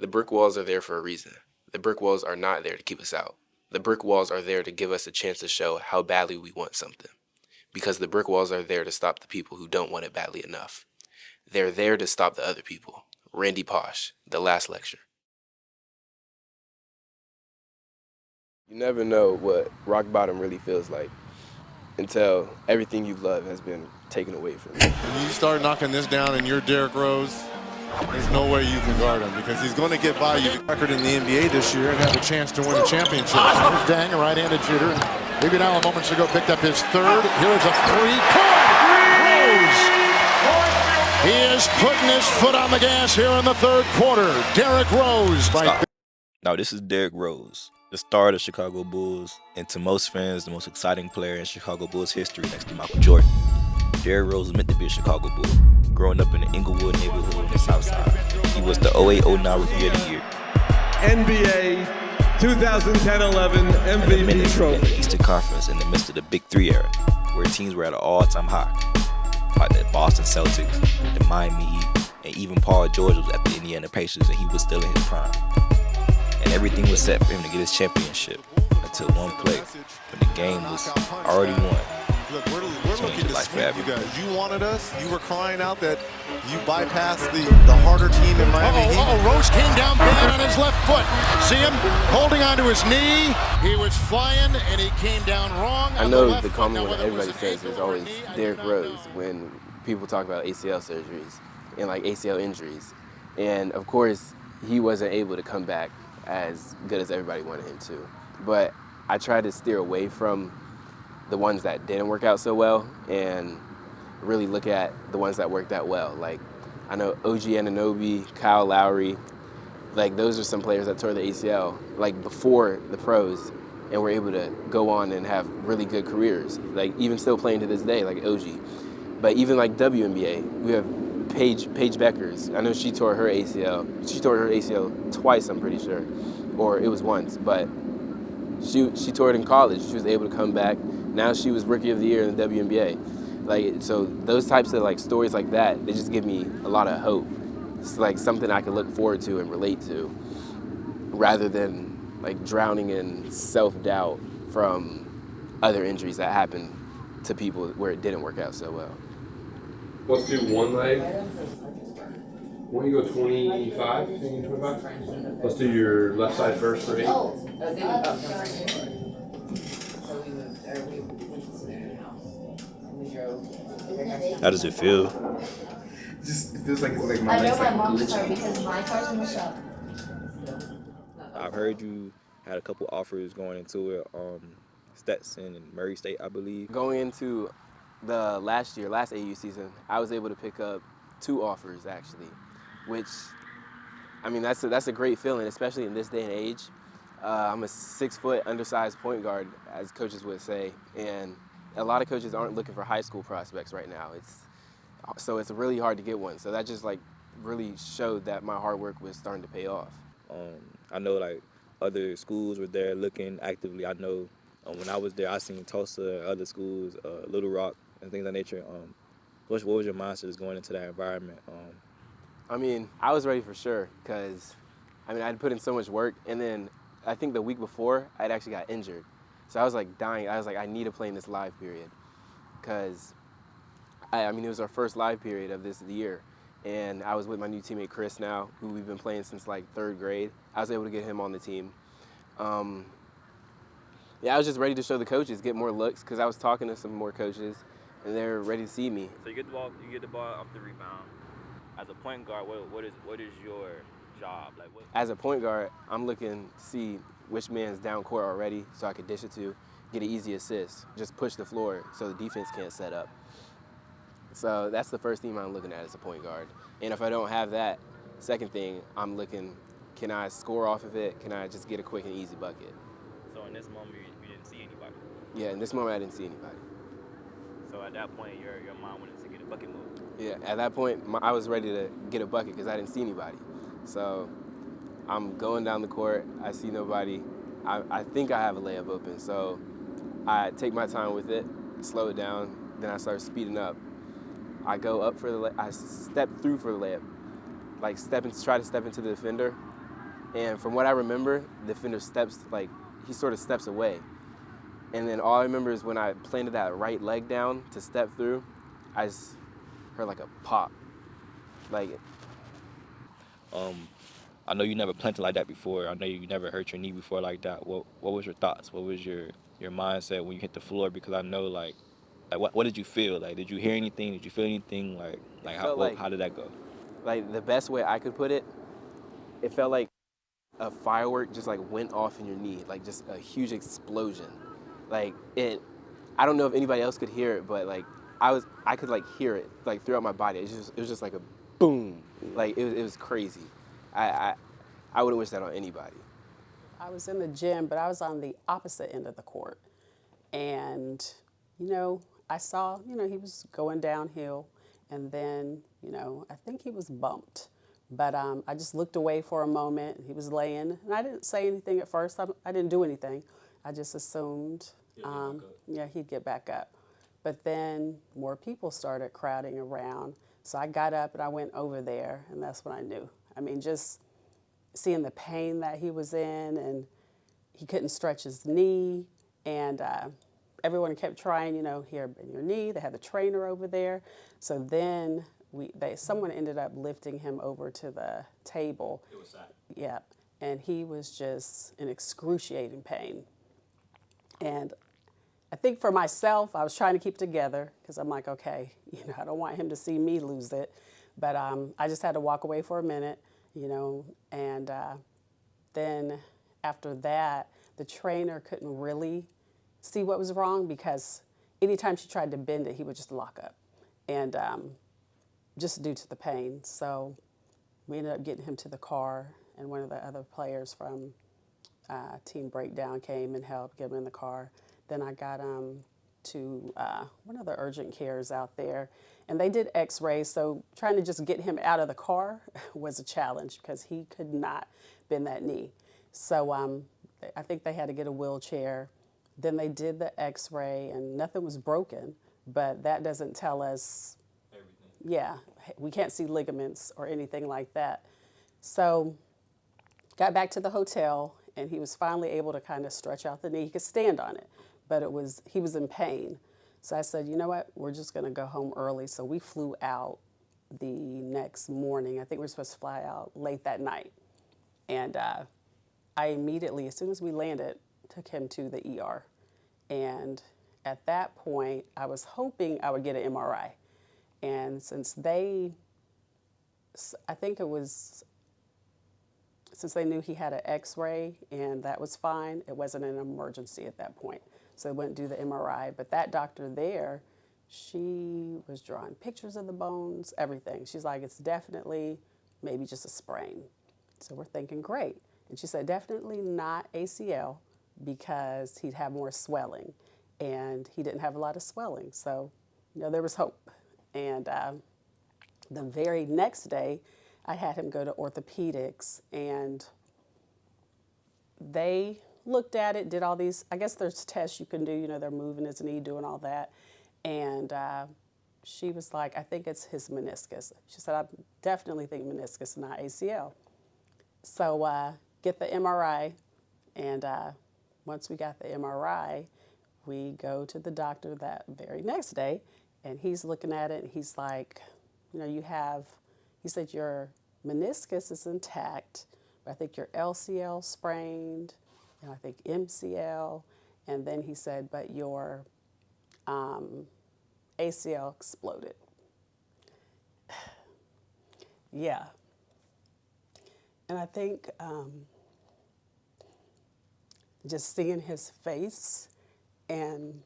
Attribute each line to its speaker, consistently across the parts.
Speaker 1: brick walls are there for a reason. The brick walls are not there to keep us out. The brick walls are there to give us a chance to show how badly we want something. Because the brick walls are there to stop the people who don't want it badly enough. They're there to stop the other people. Randy Posh, the last lecture. You never know what rock bottom really feels like until everything you love has been taken away from you.
Speaker 2: When you start knocking this down and you're Derrick Rose, there's no way you can guard him because he's going to get by you record in the NBA this year and have a chance to win a championship.
Speaker 3: Here's Dang, a right-handed shooter. Iguodala moments ago picked up his third. Here's a three. Rose! He is putting his foot on the gas here in the third quarter. Derrick Rose.
Speaker 4: Stop. Now this is Derrick Rose, the star of the Chicago Bulls, and to most fans, the most exciting player in Chicago Bulls history next to Michael Jordan. Derrick Rose was meant to be a Chicago Bull, growing up in the Inglewood neighborhood on the South Side. He was the 08-09 Rookie of the Year.
Speaker 5: NBA 2010-11 MVP trophy.
Speaker 4: In the Eastern Conference in the midst of the Big Three era, where teams were at an all-time high, like the Boston Celtics, the Miami Heat, and even Paul George was at the Indiana Pacers, and he was still in his prime. And everything was set for him to get his championship until one play, when the game was already won.
Speaker 2: Look, we're looking to sweep you guys. You wanted us. You were crying out that you bypassed the harder team in Miami.
Speaker 3: Rose came down bad on his left foot. See him holding onto his knee. He was flying and he came down wrong.
Speaker 1: I know the common one everybody says is always Derrick Rose when people talk about ACL surgeries and like ACL injuries. And of course, he wasn't able to come back as good as everybody wanted him to. But I tried to steer away from the ones that didn't work out so well and really look at the ones that worked out well. Like, I know OG Anunoby, Kyle Lowry, like those are some players that tore the ACL like before the pros and were able to go on and have really good careers, like even still playing to this day, like OG. But even like WNBA, we have Paige Beckers. I know she tore her ACL. She tore her ACL twice, I'm pretty sure, or it was once, but she tore it in college. She was able to come back. Now she was Rookie of the Year in the WNBA. Like, so those types of like stories like that, they just give me a lot of hope. It's like something I can look forward to and relate to, rather than like drowning in self-doubt from other injuries that happen to people where it didn't work out so well.
Speaker 5: Let's do one leg. Why don't you go 25? 25? Let's do your left side first for 8.
Speaker 4: How does it feel?
Speaker 5: It feels like it's like
Speaker 6: I know my mom's car because my car's in the shop.
Speaker 4: I've heard you had a couple offers going into it, Stetson and Murray State, I believe.
Speaker 1: Going into the last AU season, I was able to pick up 2 offers actually, which, I mean, that's a great feeling, especially in this day and age. I'm a 6-foot undersized point guard, as coaches would say, and a lot of coaches aren't looking for high school prospects right now. So it's really hard to get one. So that just like really showed that my hard work was starting to pay off.
Speaker 4: I know like other schools were there looking actively. I know when I was there, I seen Tulsa, other schools, Little Rock, and things of that nature. What was your mindset just going into that environment?
Speaker 1: I mean, I was ready for sure because, I mean, I'd put in so much work, and then I think the week before, I'd actually got injured. So I was like dying. I was like, I need to play in this live period because, I mean, it was our first live period of this year, and I was with my new teammate Chris now, who we've been playing since like 3rd grade. I was able to get him on the team. Yeah, I was just ready to show the coaches, get more looks, because I was talking to some more coaches, and they're ready to see me.
Speaker 4: So you get the ball off the rebound. As a point guard, what is your job? Like,
Speaker 1: As a point guard, I'm looking to see which man's down court already so I could dish it to, get an easy assist, just push the floor so the defense can't set up. So that's the first thing I'm looking at as a point guard. And if I don't have that, second thing, I'm looking, can I score off of it? Can I just get a quick and easy bucket?
Speaker 4: So in this moment, you didn't see anybody?
Speaker 1: Yeah, in this moment, I didn't see anybody.
Speaker 4: So at that point, your mind wanted to get a bucket move?
Speaker 1: Yeah, at that point, I was ready to get a bucket because I didn't see anybody. So I'm going down the court, I see nobody. I think I have a layup open, so I take my time with it, slow it down, then I start speeding up. I go up for the I step through for the layup, like try to step into the defender, And from what I remember, the defender steps, like, he sort of steps away. And then all I remember is when I planted that right leg down to step through, I just heard like a pop. Like,
Speaker 4: I know you never planted like that before. I know you never hurt your knee before like that. What was your thoughts? What was your mindset when you hit the floor? Because I know like what did you feel? Like, did you hear anything? Did you feel anything?
Speaker 1: it felt
Speaker 4: how did that go?
Speaker 1: like the best way I could put it, it felt like a firework just like went off in your knee, like just a huge explosion. Like I don't know if anybody else could hear it, but like I could like hear it like throughout my body. It was just like a boom. Like it was crazy. I I wouldn't wish that on anybody.
Speaker 7: I was in the gym, but I was on the opposite end of the court. And, I saw, he was going downhill. And then, I think he was bumped. But I just looked away for a moment. He was laying. And I didn't say anything at first. I didn't do anything. I just assumed, he'd get back up. But then more people started crowding around. So I got up and I went over there. And that's when I knew. I mean, just seeing the pain that he was in, and he couldn't stretch his knee, and everyone kept trying, here, bend your knee. They had the trainer over there. So then someone ended up lifting him over to the table. It was sad. Yeah, and he was just in excruciating pain. And I think for myself, I was trying to keep it together because I'm like, okay, I don't want him to see me lose it. But I just had to walk away for a minute, and then after that, the trainer couldn't really see what was wrong because anytime she tried to bend it, he would just lock up, and just due to the pain. So we ended up getting him to the car, and one of the other players from Team Breakdown came and helped get him in the car. Then I got to one of the urgent cares out there, and they did x-rays. So trying to just get him out of the car was a challenge because he could not bend that knee. So I think they had to get a wheelchair. Then they did the x-ray, and nothing was broken, but that doesn't tell us everything. Yeah, we can't see ligaments or anything like that. So got back to the hotel, and he was finally able to kind of stretch out the knee. He could stand on it, but he was in pain. So I said, you know what, we're just going to go home early. So we flew out the next morning. I think we were supposed to fly out late that night. And I immediately, as soon as we landed, took him to the ER. And at that point, I was hoping I would get an MRI. And since they knew he had an x-ray and that was fine, it wasn't an emergency at that point. So they wouldn't do the MRI. But that doctor there, she was drawing pictures of the bones, everything. She's like, it's definitely maybe just a sprain. So we're thinking, great. And she said, definitely not ACL because he'd have more swelling. And he didn't have a lot of swelling. So, there was hope. And the very next day, I had him go to orthopedics, and they looked at it, did all these, I guess there's tests you can do, they're moving his knee, doing all that. And she was like, I think it's his meniscus. She said, I definitely think meniscus, not ACL. So get the MRI, and once we got the MRI, we go to the doctor that very next day, and he's looking at it, and he's like, he said, your meniscus is intact, but I think your LCL sprained, and I think MCL, and then he said, but your ACL exploded. Yeah. And I think just seeing his face, and,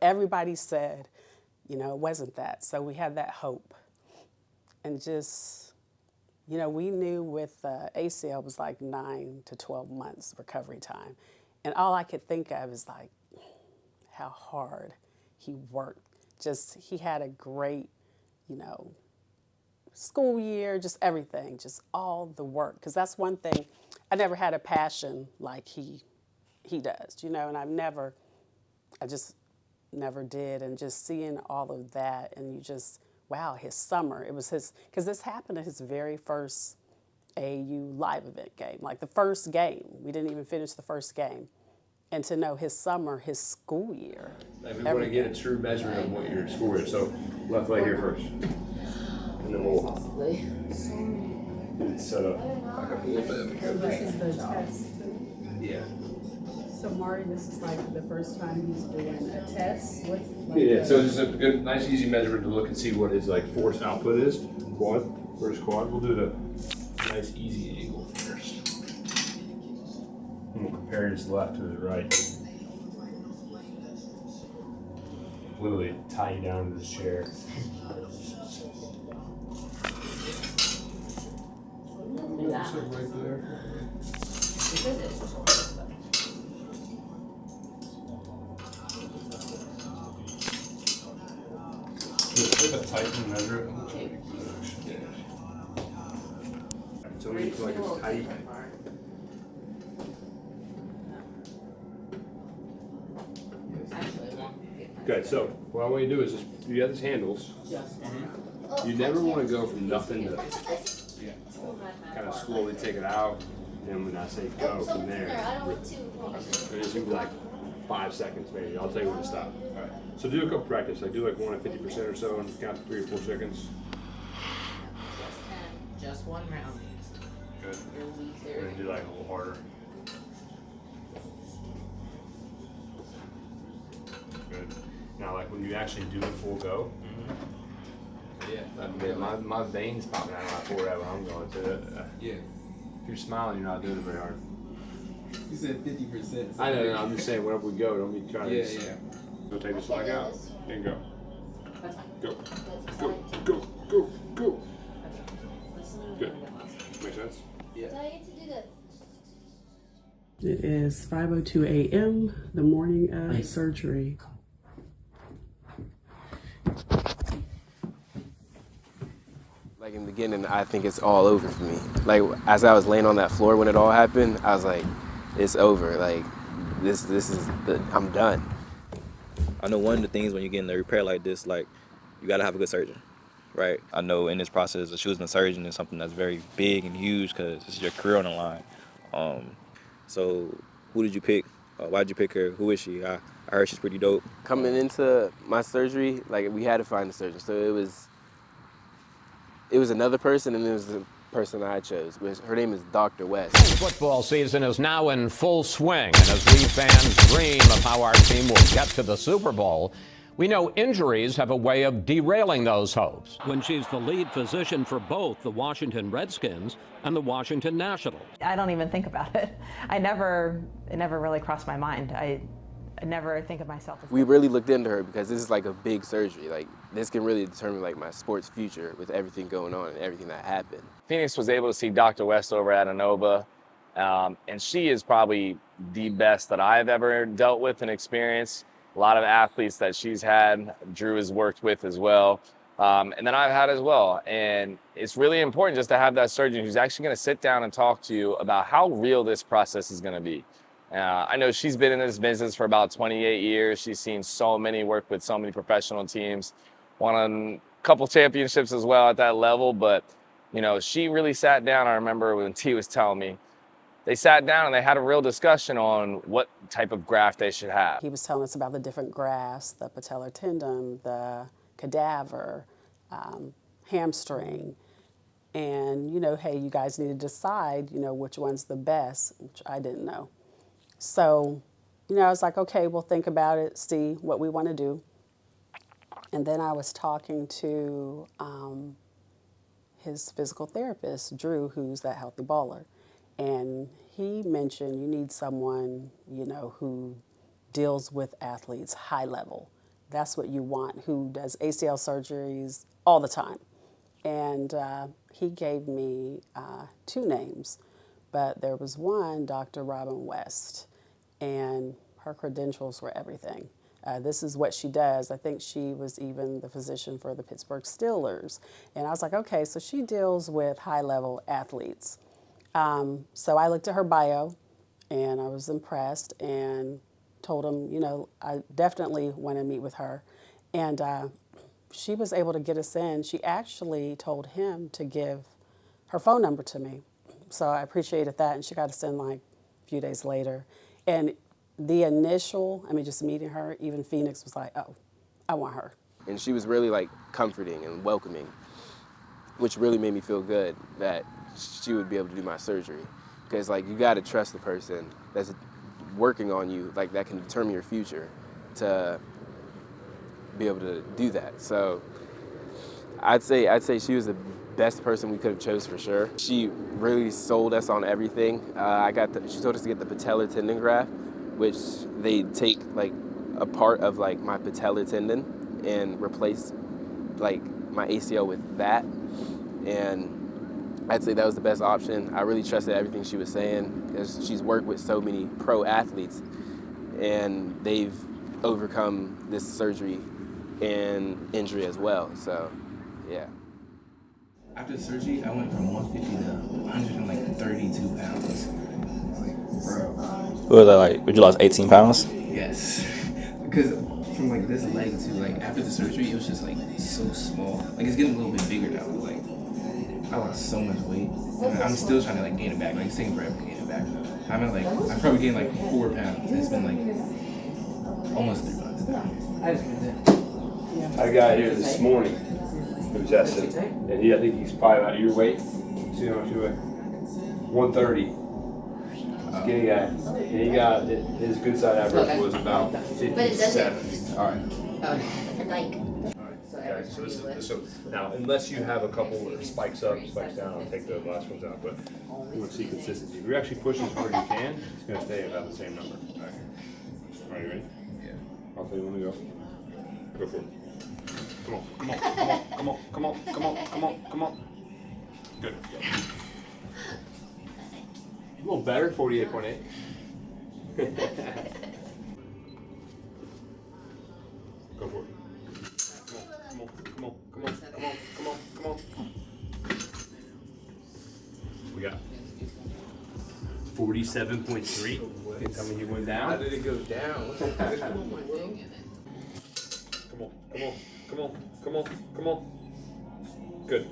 Speaker 7: everybody said, it wasn't that. So we had that hope. And just, we knew with ACL was like 9 to 12 months recovery time. And all I could think of is like how hard he worked. Just, he had a great, school year, just everything, just all the work. Because that's one thing, I never had a passion like he does, and I just never did. And just seeing all of that, and you just, wow, his summer, it was because this happened at his very first AAU live event game, like the first game. We didn't even finish the first game. And to know his summer, his school year.
Speaker 5: Like we want to get a true measurement of what your score is. So left leg here first. And then we'll set up back up a little bit.
Speaker 7: So this is the test.
Speaker 5: Yeah.
Speaker 7: So Mari, this is like the first time he's doing a test. What's like
Speaker 5: Yeah, so it's just a good, nice, easy measurement to look and see what his like force output is. Quad, first quad. We'll do the nice, easy angle first. And we'll compare his left to his right. Literally tie you down to this chair. Right there. Just a tight and measure it. So when you feel like it's tight. Okay, so what I want you to do is just, you have these handles. You never want to go from nothing to kind of slowly take it out. And when I say go from there, it's going to be like 5 seconds maybe. I'll tell you when to stop. All right. So do a couple practice. Like do like 1 at 50% or so and count to 3 or 4 seconds.
Speaker 8: Just one round.
Speaker 5: Good. And then do like a little harder. Good. Now like when you actually do a full go. Yeah. My veins popping out of my forehead when I'm going to it. Yeah. If you're smiling, you're not doing it very hard.
Speaker 1: You said 50%.
Speaker 5: I know, I'm just saying whenever we go, don't be trying to. Yeah. Go take this flag out and go.
Speaker 8: That's fine.
Speaker 5: Go. Go. Go. Go. Good. Make sense?
Speaker 6: Do I get to do this?
Speaker 7: It is 5:02 a.m., the morning of surgery.
Speaker 1: Like in the beginning, I think it's all over for me. Like as I was laying on that floor when it all happened, I was like, it's over. Like this is I'm done.
Speaker 4: I know one of the things when you get in a repair like this, like you gotta have a good surgeon, right? I know in this process, choosing a surgeon is something that's very big and huge because it's your career on the line. So who did you pick? Why did you pick her? Who is she? I heard she's pretty dope.
Speaker 1: Coming into my surgery, like we had to find a surgeon, so it was another person, and it was the person I chose. Her name is Dr. West.
Speaker 9: Football season is now in full swing, and as we fans dream of how our team will get to the Super Bowl, we know injuries have a way of derailing those hopes.
Speaker 10: When she's the lead physician for both the Washington Redskins and the Washington Nationals.
Speaker 11: I don't even think about it. It never really crossed my mind. I never think of myself as...
Speaker 1: We really looked into her because this is like a big surgery. Like this can really determine like my sports future with everything going on and everything that happened.
Speaker 12: Phoenix was able to see Dr. West over at Inova, and she is probably the best that I've ever dealt with and experienced. A lot of athletes that she's had, Drew has worked with as well, and then I've had as well. And it's really important just to have that surgeon who's actually going to sit down and talk to you about how real this process is going to be. I know she's been in this business for about 28 years. She's seen so many, work with so many professional teams, won a couple championships as well at that level. But, you know, she really sat down. I remember when T was telling me, they sat down and they had a real discussion on what type of graft they should have.
Speaker 7: He was telling us about the different grafts, the patellar tendon, the cadaver, hamstring. And, you know, hey, you guys need to decide, you know, which one's the best, which I didn't know. So, you know, I was like, okay, we'll think about it, see what we want to do. And then I was talking to his physical therapist, Drew, who's that healthy baller. And he mentioned you need someone, you know, who deals with athletes high level. That's what you want, who does ACL surgeries all the time. And he gave me 2 names, but there was one, Dr. Robin West, and her credentials were everything. This is what she does. I think she was even the physician for the Pittsburgh Steelers. And I was like, okay, so she deals with high-level athletes. So I looked at her bio, and I was impressed and told him, you know, I definitely want to meet with her. And she was able to get us in. She actually told him to give her phone number to me. So I appreciated that, and she got us in like a few days later. And the initial, I mean, just meeting her, even Phenix was like, oh, I want her.
Speaker 1: And she was really like comforting and welcoming, which really made me feel good that she would be able to do my surgery. Because like you gotta trust the person that's working on you, like that can determine your future, to be able to do that. So I'd say she was the best person we could have chose for sure. She really sold us on everything. She told us to get the patellar tendon graft, which they take like a part of like my patellar tendon and replace like my ACL with that. And I'd say that was the best option. I really trusted everything she was saying because she's worked with so many pro athletes and they've overcome this surgery and injury as well. So, yeah.
Speaker 13: After the surgery, I went from 150 to 132 pounds. Like, bro.
Speaker 14: What was that like? Would you lost 18 pounds?
Speaker 13: Yes. Because from like this leg to like after the surgery, it was just like so small. Like it's getting a little bit bigger now, but like I lost so much weight. And I'm still trying to like gain it back. Like it's taking forever to gain it back. I'm probably gained like 4 pounds. It's been like almost 3 months now.
Speaker 5: I had a guy here this morning who was tested, and I think he's probably about your weight. See how much you weigh? 130. Skinny guy. And he got his good side average was about 57. All right. Okay, so now, unless you have a couple that spikes up, spikes down, I'll take the last ones out. But you want to see consistency. If you're actually pushing as hard as you can, it's going to stay about the same number. All right. All right, you ready? Yeah. I'll tell you when to go. Go for it. Come on, come on, come on, come on, come on, come on, come on. Good. A little better, 48.8. Go for it. Come on, come on, come on, come on, come on, come on. We got 47.3. Tell me you went down.
Speaker 1: How did it go down?
Speaker 5: Come on, come on, come on, come on, come on. Good.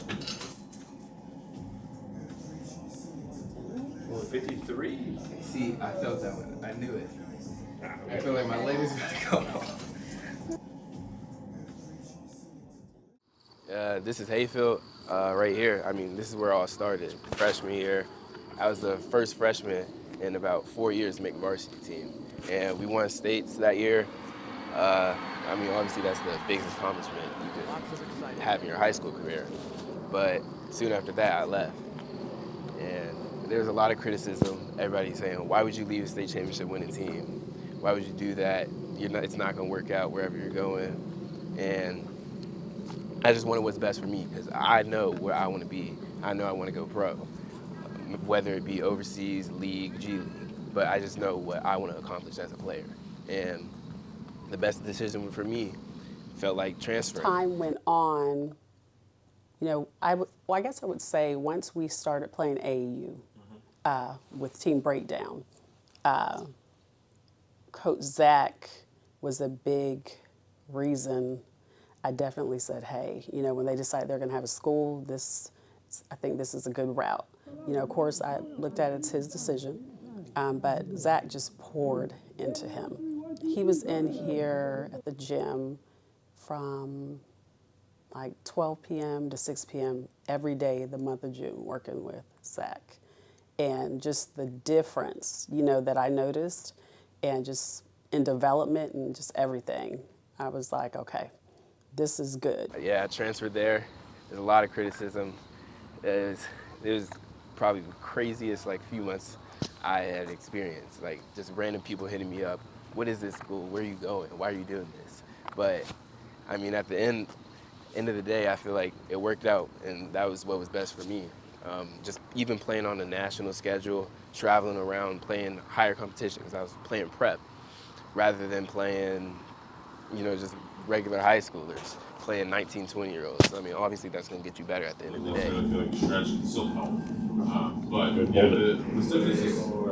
Speaker 5: 53.
Speaker 13: See, I felt that one. I knew it. I feel like my leg was about to come off.
Speaker 1: This is Hayfield right here. I mean, this is where it all started. Freshman year, I was the first freshman in about 4 years to make the varsity team. And we won states that year. I mean, obviously that's the biggest accomplishment you could have in your high school career. But soon after that, I left. And there was a lot of criticism. Everybody saying, why would you leave a state championship winning team? Why would you do that? It's not gonna work out wherever you're going. And I just wanted what's best for me because I know where I want to be. I know I want to go pro, whether it be overseas, league, G League. But I just know what I want to accomplish as a player. And the best decision for me felt like transferring.
Speaker 7: Time went on, I guess I would say once we started playing AAU with Team Breakdown, Coach Zach was a big reason. I definitely said, hey, when they decided they're going to have a school, I think this is a good route. Of course, I looked at it as his decision, but Zach just poured into him. He was in here at the gym from like 12 p.m. to 6 p.m. every day the month of June working with Zach. And just the difference, that I noticed, and just in development and just everything, I was like, okay. This is good.
Speaker 1: Yeah, I transferred there. There's a lot of criticism. It was probably the craziest few months I had experienced. Like just random people hitting me up. What is this school? Where are you going? Why are you doing this? But I mean, at the end of the day, I feel like it worked out, and that was what was best for me. Just even playing on a national schedule, traveling around, playing higher competition because I was playing prep rather than playing, just regular high schoolers playing 19, 20-year-olds. I mean, obviously that's going to get you better at the end of the day.
Speaker 5: But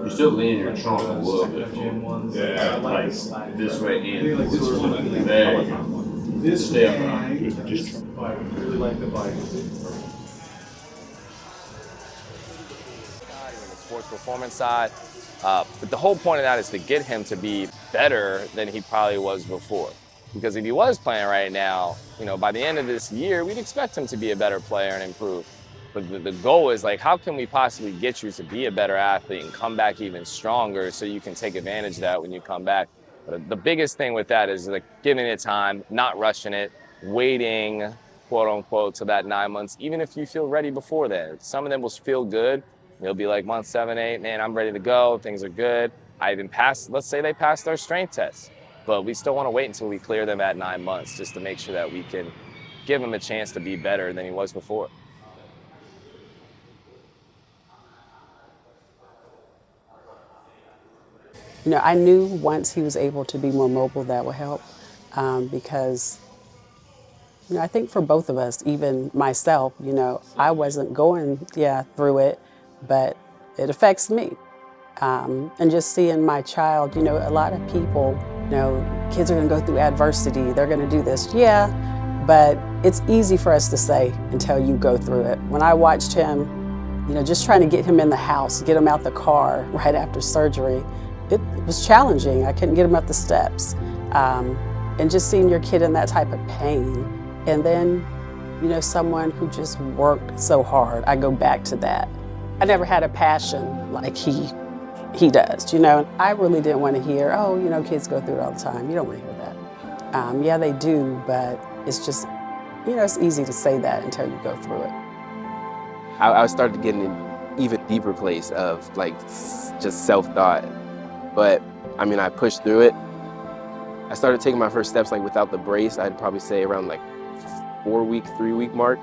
Speaker 5: you're still leaning your trunk a little bit. Yeah, like this way and this way. There you go. This stay up. Just really like the bike.
Speaker 12: sports performance side. But the whole point of that is to get him to be better than he probably was before. Because if he was playing right now, by the end of this year, we'd expect him to be a better player and improve. But the goal is like, how can we possibly get you to be a better athlete and come back even stronger so you can take advantage of that when you come back? But the biggest thing with that is like giving it time, not rushing it, waiting, quote unquote, to that 9 months, even if you feel ready before then. Some of them will feel good. They'll be like month 7, 8, man, I'm ready to go. Things are good. I even passed, let's say they passed their strength test, but we still want to wait until we clear them at 9 months just to make sure that we can give him a chance to be better than he was before.
Speaker 7: I knew once he was able to be more mobile, that would help because, I think for both of us, even myself, I wasn't going, through it, but it affects me. And just seeing my child, a lot of people, kids are going to go through adversity, they're going to do this. Yeah, but it's easy for us to say until you go through it. When I watched him, just trying to get him in the house, get him out the car right after surgery, it was challenging. I couldn't get him up the steps. And just seeing your kid in that type of pain. And then, someone who just worked so hard, I go back to that. I never had a passion like he does, I really didn't want to hear, kids go through it all the time. You don't want to hear that. Yeah, they do, but it's just, it's easy to say that until you go through it.
Speaker 1: I started getting an even deeper place of just self-thought. But I pushed through it. I started taking my first steps without the brace. I'd probably say around 3-week mark.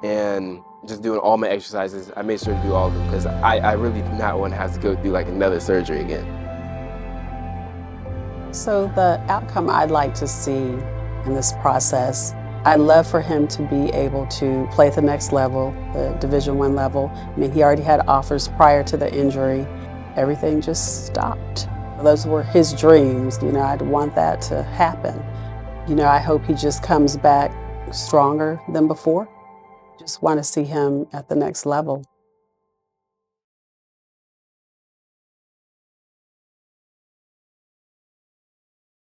Speaker 1: And just doing all my exercises, I made sure to do all of them because I really did not want to have to go through another surgery again. So the outcome I'd like to see in this process, I'd love for him to be able to play at the next level, the Division I level. He already had offers prior to the injury. Everything just stopped. Those were his dreams. I'd want that to happen. I hope he just comes back stronger than before. Just want to see him at the next level.